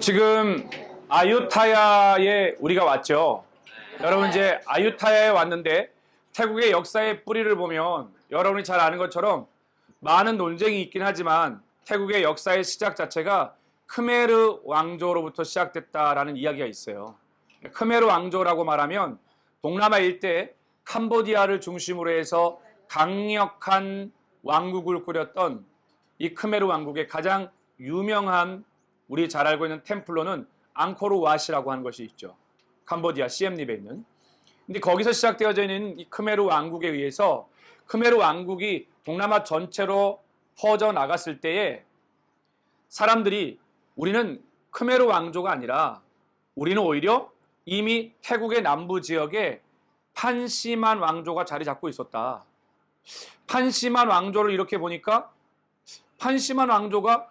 지금 아유타야에 우리가 왔죠. 여러분 이제 아유타야에 왔는데 태국의 역사의 뿌리를 보면 여러분이 잘 아는 것처럼 많은 논쟁이 있긴 하지만 태국의 역사의 시작 자체가 크메르 왕조로부터 시작됐다라는 이야기가 있어요. 크메르 왕조라고 말하면 동남아 일대 캄보디아를 중심으로 해서 강력한 왕국을 꾸렸던 이 크메르 왕국의 가장 유명한 우리 잘 알고 있는 템플러는 앙코르 왓이라고 하는 것이 있죠. 캄보디아 시엠립에 있는. 근데 거기서 시작되어져 있는 이 크메르 왕국에 의해서 크메르 왕국이 동남아 전체로 퍼져 나갔을 때에 사람들이 우리는 크메르 왕조가 아니라 우리는 오히려 이미 태국의 남부 지역에 판시만 왕조가 자리 잡고 있었다. 판시만 왕조를 이렇게 보니까 판시만 왕조가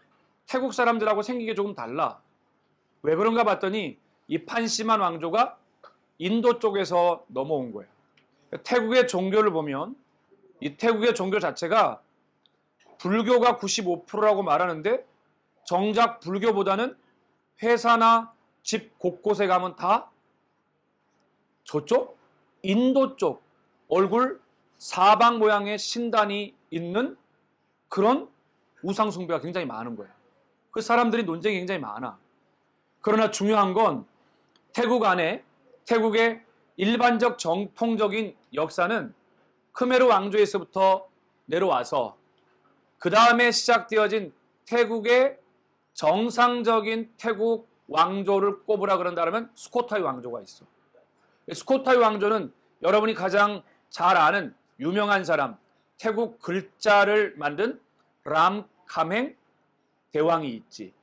태국 사람들하고 생긴 게 조금 달라. 왜 그런가 봤더니 이 판시만 왕조가 인도 쪽에서 넘어온 거예요. 태국의 종교를 보면 이 태국의 종교 자체가 불교가 95%라고 말하는데 정작 불교보다는 회사나 집 곳곳에 가면 다 저쪽 인도 쪽 얼굴 사방 모양의 신단이 있는 그런 우상 숭배가 굉장히 많은 거예요. 그 사람들이 논쟁이 굉장히 많아. 그러나 중요한 건 태국 안에 태국의 일반적 정통적인 역사는 크메르 왕조에서부터 내려와서 그 다음에 시작되어진 태국의 정상적인 태국 왕조를 꼽으라 그런다면 스코타이 왕조가 있어. 스코타이 왕조는 여러분이 가장 잘 아는 유명한 사람, 태국 글자를 만든 람카맹 대왕이 있지.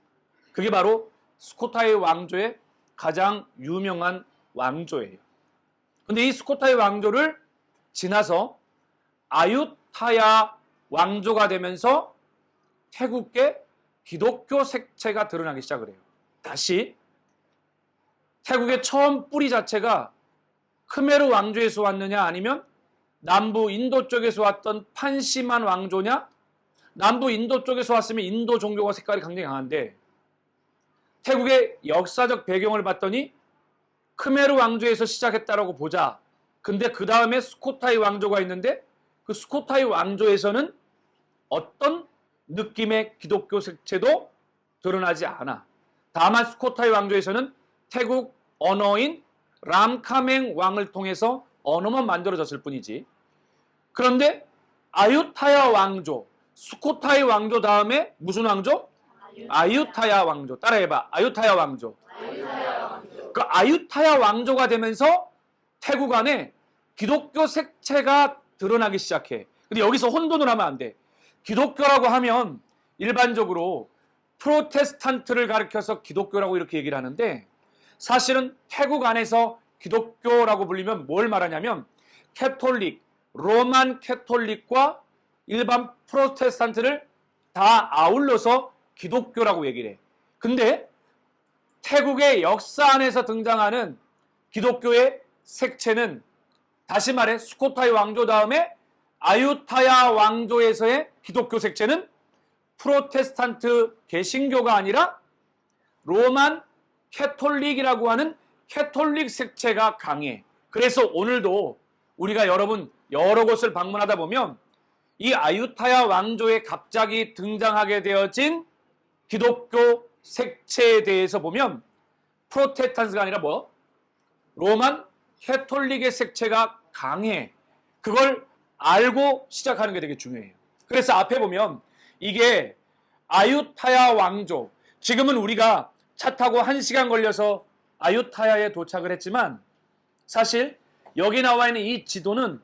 그게 바로 스코타이 왕조의 가장 유명한 왕조예요. 근데 이 스코타이 왕조를 지나서 아유타야 왕조가 되면서 태국의 기독교 색채가 드러나기 시작을 해요. 다시 태국의 처음 뿌리 자체가 크메르 왕조에서 왔느냐 아니면 남부 인도 쪽에서 왔던 판시만 왕조냐? 남부 인도 쪽에서 왔으면 인도 종교가 색깔이 굉장히 강한데 태국의 역사적 배경을 봤더니 크메르 왕조에서 시작했다라고 보자. 근데 그 다음에 스코타이 왕조가 있는데 그 스코타이 왕조에서는 어떤 느낌의 기독교 색채도 드러나지 않아. 다만 스코타이 왕조에서는 태국 언어인 람카맹 왕을 통해서 언어만 만들어졌을 뿐이지. 그런데 아유타야 왕조, 스코타이 왕조 다음에 무슨 왕조? 아유타야 왕조. 따라해봐. 아유타야 왕조. 그 아유타야 왕조가 되면서 태국 안에 기독교 색채가 드러나기 시작해. 근데 여기서 혼돈을 하면 안 돼. 기독교라고 하면 일반적으로 프로테스탄트를 가리켜서 기독교라고 이렇게 얘기를 하는데 사실은 태국 안에서 기독교라고 불리면 뭘 말하냐면 캐톨릭, 로만 캐톨릭과 일반 프로테스탄트를 다 아울러서 기독교라고 얘기를 해. 근데 태국의 역사 안에서 등장하는 기독교의 색채는 다시 말해 스코타이 왕조 다음에 아유타야 왕조에서의 기독교 색채는 프로테스탄트 개신교가 아니라 로만 캐톨릭이라고 하는 캐톨릭 색채가 강해. 그래서 오늘도 우리가 여러분 여러 곳을 방문하다 보면 이 아유타야 왕조에 갑자기 등장하게 되어진 기독교 색채에 대해서 보면 프로테스탄트가 아니라 뭐? 로만 캐톨릭의 색채가 강해. 그걸 알고 시작하는 게 되게 중요해요. 그래서 앞에 보면 이게 아유타야 왕조. 지금은 우리가 차 타고 1시간 걸려서 아유타야에 도착을 했지만 사실 여기 나와 있는 이 지도는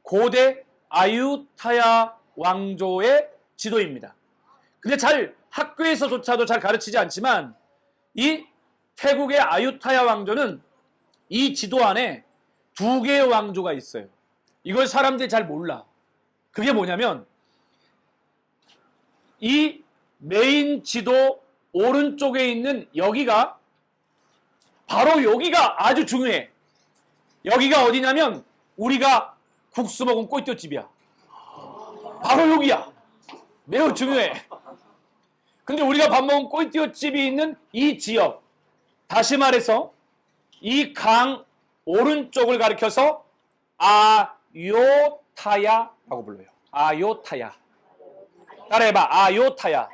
고대 아유타야 왕조의 지도입니다. 근데 학교에서조차도 잘 가르치지 않지만 이 태국의 아유타야 왕조는 이 지도 안에 2개의 왕조가 있어요. 이걸 사람들이 잘 몰라. 그게 뭐냐면 이 메인 지도 오른쪽에 있는 여기가 바로 여기가 아주 중요해. 여기가 어디냐면 우리가 국수 먹은 꼴뚜집이야. 바로 여기야. 매우 중요해. 근데 우리가 밥 먹은 꼴띠옷집이 있는 이 지역, 다시 말해서 이 강 오른쪽을 가리켜서 아요타야라고 불러요. 아요타야. 따라해봐. 아요타야.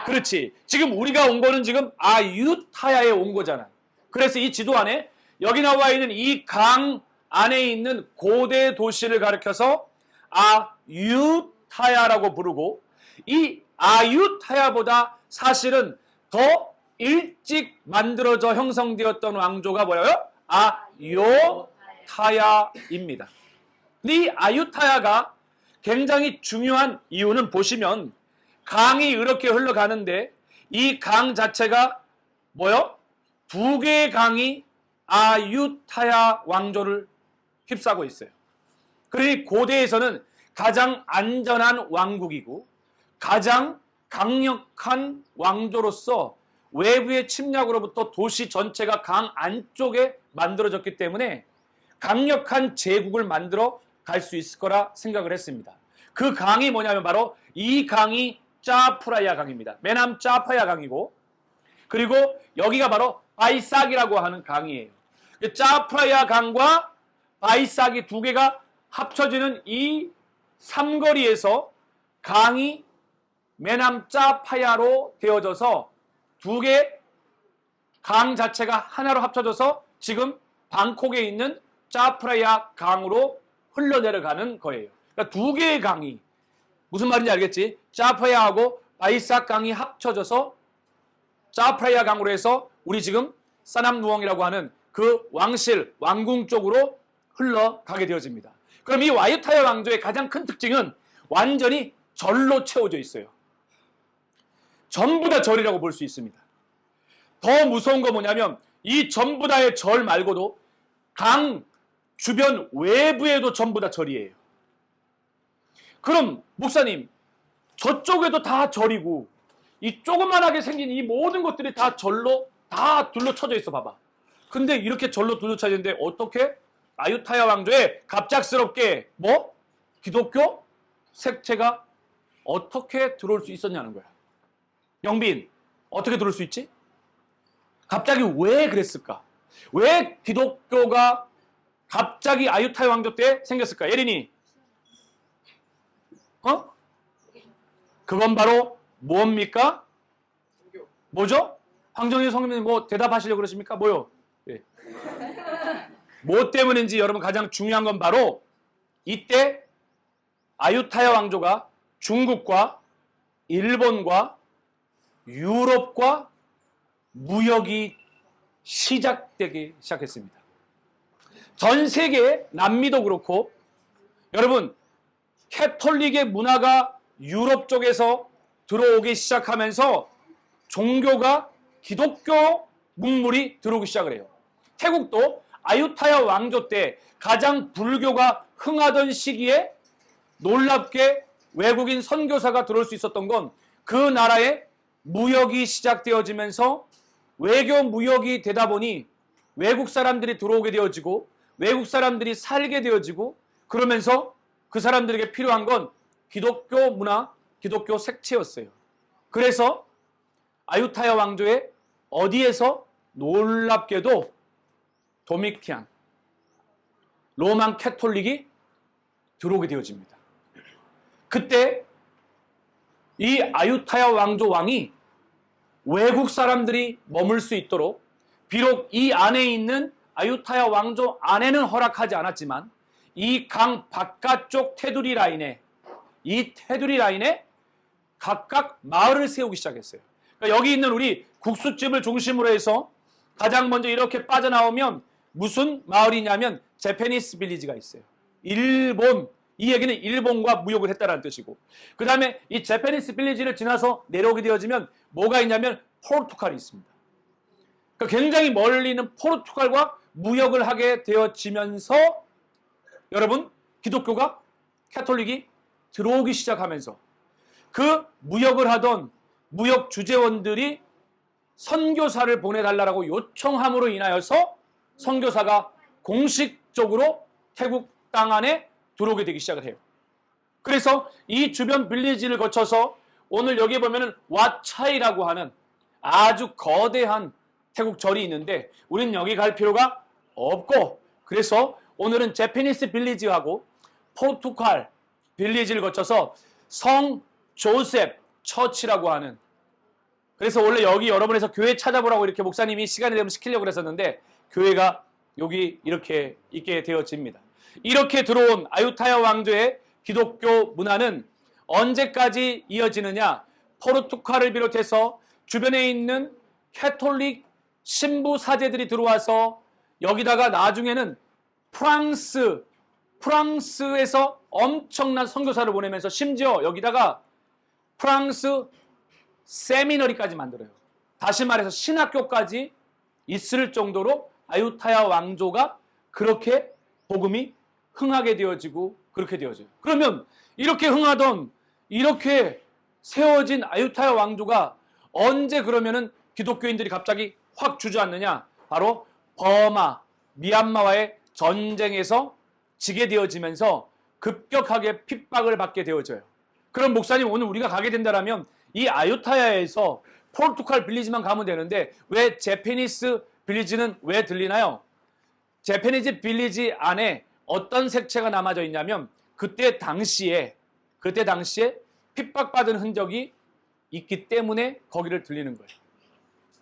그렇지. 지금 우리가 온 거는 지금 아유타야에 온 거잖아. 그래서 이 지도 안에 여기 나와 있는 이 강 안에 있는 고대 도시를 가리켜서 아유타야라고 부르고, 이 아유타야보다 사실은 더 일찍 만들어져 형성되었던 왕조가 뭐예요? 아요타야입니다. 근데 이 아유타야가 굉장히 중요한 이유는 보시면 강이 이렇게 흘러가는데 이 강 자체가 뭐요? 두 개의 강이 아유타야 왕조를 휩싸고 있어요. 그러니 고대에서는 가장 안전한 왕국이고 가장 강력한 왕조로서 외부의 침략으로부터 도시 전체가 강 안쪽에 만들어졌기 때문에 강력한 제국을 만들어 갈 수 있을 거라 생각을 했습니다. 그 강이 뭐냐면 바로 이 강이 짜프라야 강입니다. 메남 짜파야 강이고, 그리고 여기가 바로 바이삭이라고 하는 강이에요. 짜프라야 강과 바이삭이 두 개가 합쳐지는 이 삼거리에서 강이 메남 짜파야로 되어져서 두 개 강 자체가 하나로 합쳐져서 지금 방콕에 있는 짜프라야 강으로 흘러내려가는 거예요. 그러니까 두 개의 강이, 무슨 말인지 알겠지? 짜파야하고 바이삭 강이 합쳐져서 짜프라야 강으로 해서 우리 지금 사남누엉이라고 하는 그 왕실, 왕궁 쪽으로 흘러가게 되어집니다. 그럼 이 아유타야 왕조의 가장 큰 특징은 완전히 절로 채워져 있어요. 전부 다 절이라고 볼 수 있습니다. 더 무서운 건 뭐냐면 이 전부 다의 절 말고도 강 주변 외부에도 전부 다 절이에요. 그럼 목사님, 저쪽에도 다 절이고 이 조그만하게 생긴 이 모든 것들이 다 절로 다 둘러쳐져 있어 봐봐. 근데 이렇게 절로 둘러쳐져 있는데 어떻게 아유타야 왕조에 갑작스럽게 뭐? 기독교 색채가 어떻게 들어올 수 있었냐는 거야. 영빈, 어떻게 들어올 수 있지? 갑자기 왜 그랬을까? 왜 기독교가 갑자기 아유타야 왕조 때 생겼을까? 예린이, 그건 바로 뭡니까? 뭐죠? 황정희 성님이 뭐 대답하시려고 그러십니까? 뭐요? 예. 뭐 때문인지 여러분 가장 중요한 건 바로 이때 아유타야 왕조가 중국과 일본과 유럽과 무역이 시작되기 시작했습니다. 전 세계 남미도 그렇고 여러분 캐톨릭의 문화가 유럽 쪽에서 들어오기 시작하면서 종교가 기독교 문물이 들어오기 시작을 해요. 태국도 아유타야 왕조 때 가장 불교가 흥하던 시기에 놀랍게 외국인 선교사가 들어올 수 있었던 건 그 나라에 무역이 시작되어지면서 외교 무역이 되다 보니 외국 사람들이 들어오게 되어지고 외국 사람들이 살게 되어지고 그러면서 그 사람들에게 필요한 건 기독교 문화, 기독교 색채였어요. 그래서 아유타야 왕조의 어디에서 놀랍게도 도미티안, 로만 캐톨릭이 들어오게 되어집니다. 그때 이 아유타야 왕조 왕이 외국 사람들이 머물 수 있도록 비록 이 안에 있는 아유타야 왕조 안에는 허락하지 않았지만 이 강 바깥쪽 테두리 라인에 이 테두리 라인에 각각 마을을 세우기 시작했어요. 그러니까 여기 있는 우리 국수집을 중심으로 해서 가장 먼저 이렇게 빠져나오면 무슨 마을이냐면 재패니스 빌리지가 있어요. 일본, 이 얘기는 일본과 무역을 했다는 뜻이고 그 다음에 이 재패니스 빌리지를 지나서 내려오게 되어지면 뭐가 있냐면 포르투갈이 있습니다. 그러니까 굉장히 멀리 있는 포르투갈과 무역을 하게 되어지면서 여러분 기독교가 캐톨릭이 들어오기 시작하면서 그 무역을 하던 무역 주재원들이 선교사를 보내달라고 요청함으로 인하여서 선교사가 공식적으로 태국 땅 안에 들어오게 되기 시작을 해요. 그래서 이 주변 빌리지를 거쳐서 오늘 여기 보면은 왓차이라고 하는 아주 거대한 태국 절이 있는데 우리는 여기 갈 필요가 없고, 그래서 오늘은 제페니스 빌리지하고 포르투갈 빌리지를 거쳐서 성 조셉 처치라고 하는, 그래서 원래 여기 여러분에서 교회 찾아보라고 이렇게 목사님이 시간이 되면 시키려고 그랬었는데 교회가 여기 이렇게 있게 되어집니다. 이렇게 들어온 아유타야 왕조의 기독교 문화는 언제까지 이어지느냐? 포르투갈을 비롯해서 주변에 있는 캐톨릭 신부 사제들이 들어와서 여기다가 나중에는 프랑스에서 엄청난 선교사를 보내면서 심지어 여기다가 프랑스 세미너리까지 만들어요. 다시 말해서 신학교까지 있을 정도로 아유타야 왕조가 그렇게 복음이 흥하게 되어지고 그렇게 되어져요. 그러면 이렇게 흥하던, 이렇게 세워진 아유타야 왕조가 언제 그러면은 기독교인들이 갑자기 확 주저앉느냐? 바로 버마, 미얀마와의 전쟁에서 지게 되어지면서 급격하게 핍박을 받게 되어져요. 그럼 목사님, 오늘 우리가 가게 된다면 이 아유타야에서 포르투갈 빌리지만 가면 되는데 왜 제페니스 빌리지는 왜 들리나요? 제페니스 빌리지 안에 어떤 색채가 남아져 있냐면 그때 당시에 핍박받은 흔적이 있기 때문에 거기를 들리는 거예요.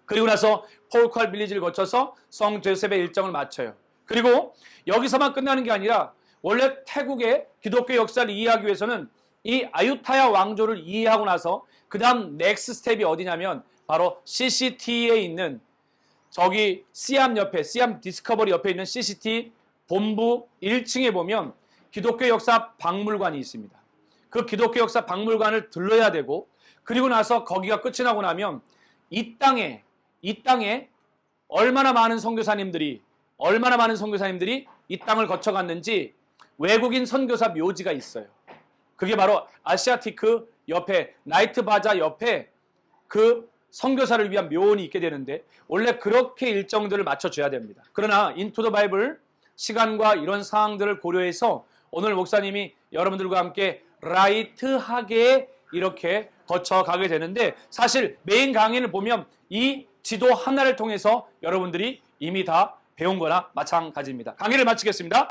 그리고 나서 포르투갈 빌리지를 거쳐서 성 조셉의 일정을 마쳐요. 그리고 여기서만 끝나는 게 아니라 원래 태국의 기독교 역사를 이해하기 위해서는 이 아유타야 왕조를 이해하고 나서 그 다음 넥스트 스텝이 어디냐면 바로 CCT에 있는, 저기 시암 디스커버리 옆에 있는 CCT 본부 1층에 보면 기독교 역사 박물관이 있습니다. 그 기독교 역사 박물관을 들러야 되고, 그리고 나서 거기가 끝이 나고 나면 이 땅에 얼마나 많은 선교사님들이 이 땅을 거쳐갔는지 외국인 선교사 묘지가 있어요. 그게 바로 아시아티크 옆에, 나이트 바자 옆에 그 선교사를 위한 묘원이 있게 되는데 원래 그렇게 일정들을 맞춰줘야 됩니다. 그러나 인투 더 바이블 시간과 이런 상황들을 고려해서 오늘 목사님이 여러분들과 함께 라이트하게 이렇게 거쳐가게 되는데, 사실 메인 강의를 보면 이 지도 하나를 통해서 여러분들이 이미 다 배운 거나 마찬가지입니다. 강의를 마치겠습니다.